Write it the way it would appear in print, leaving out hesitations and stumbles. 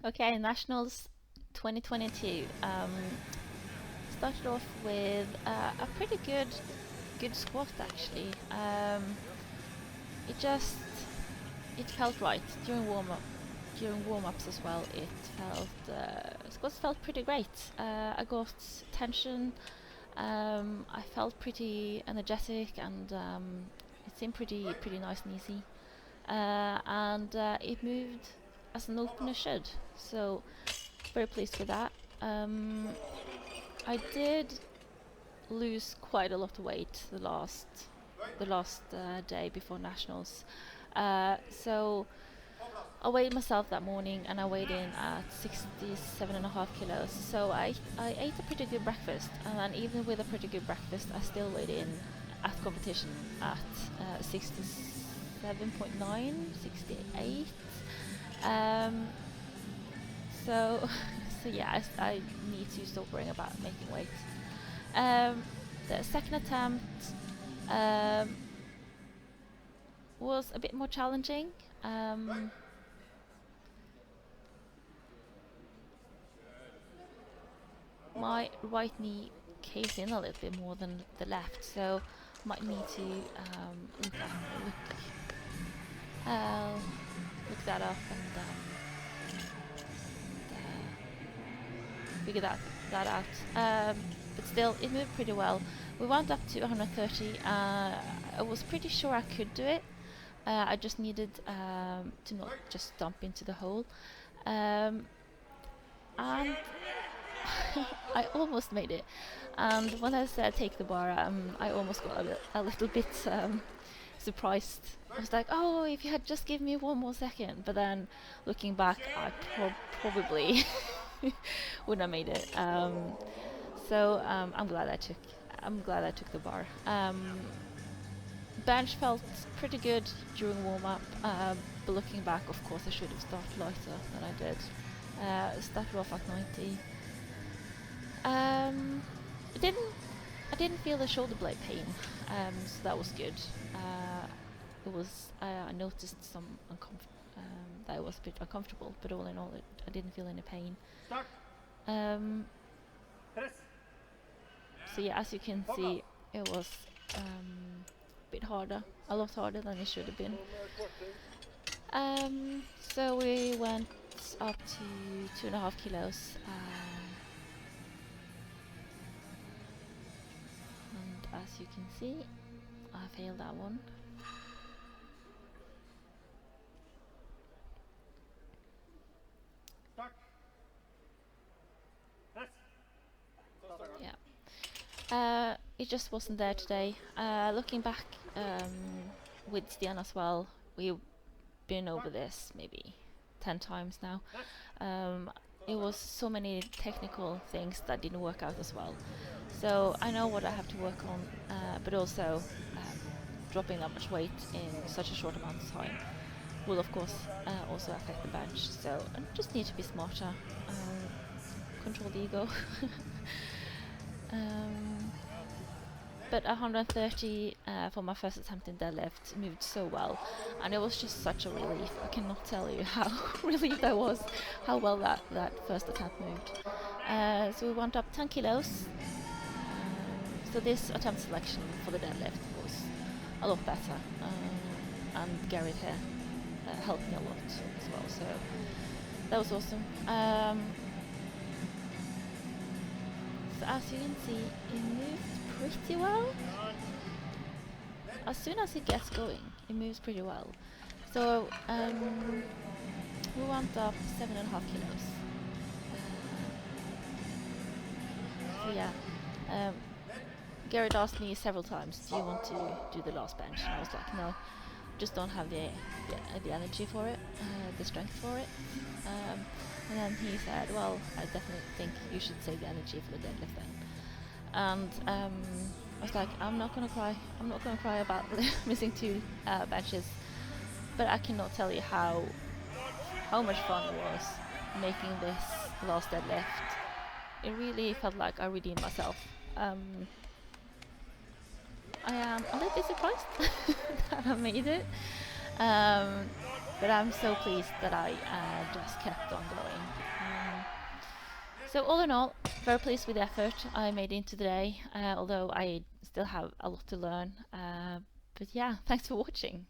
Okay, Nationals 2022. Started off with a pretty good squat actually. It just it felt right during warm-ups as well. It felt squats felt pretty great. I got tension. I felt pretty energetic, and it seemed pretty nice and easy. And it moved as an opener should. So very pleased with that. I did lose quite a lot of weight the last day before nationals. So I weighed myself that morning and I weighed in at 67.5 kilos. So I ate a pretty good breakfast, and then even with a pretty good breakfast, I still weighed in at competition at 67.9, 68. Um, so so yeah, I need to stop worrying about making weight. The second attempt um, was a bit more challenging. My right knee caved in a little bit more than the left, so might need to uh, look that up and figure that out. But still, it moved pretty well. We wound up to 130. I was pretty sure I could do it. I just needed to not just dump into the hole. And I almost made it. And when I said take the bar, I almost got a little bit surprised. I was like, oh, if you had just given me one more second. But then looking back, I probably wouldn't have made it. So I'm glad I took the bar. Bench felt pretty good during warm up, but looking back, of course, I should have started lighter than I did. Started off at 90. I didn't feel the shoulder blade pain, so that was good. I noticed that it was a bit uncomfortable, but all in all, I didn't feel any pain. So yeah, as you can see, it was a bit harder, a lot harder than it should have been. So we went up to 2.5 kilos. And as you can see, I failed that one. Yeah. It just wasn't there today. Looking back with Stian as well, we've been over this maybe 10 times now. It was so many technical things that didn't work out as well. So I know what I have to work on, but also dropping that much weight in such a short amount of time will of course also affect the bench. So I just need to be smarter, control the ego. But 130 for my first attempt in deadlift moved so well, and it was just such a relief. I cannot tell you how relieved I was how well that first attempt moved. So we went up 10 kilos. So this attempt selection for the deadlift was a lot better, and Gerrit here helped me a lot as well. So that was awesome. So as you can see, it moved pretty well. As soon as it gets going, it moves pretty well. So we went up 7.5 kilos. So yeah, Gerrit asked me several times, do you want to do the last bench? And I was like, no, just don't have the energy for it, the strength for it. And then he said, well, I definitely think you should save the energy for the deadlift then. And I was like, I'm not gonna cry. I'm not gonna cry about missing 2 benches, but I cannot tell you how much fun it was making this last deadlift. It really felt like I redeemed myself. I am a little bit surprised that I made it. But I'm so pleased that I just kept on going. So all in all, very pleased with the effort I made into the day, although I still have a lot to learn. But yeah, thanks for watching.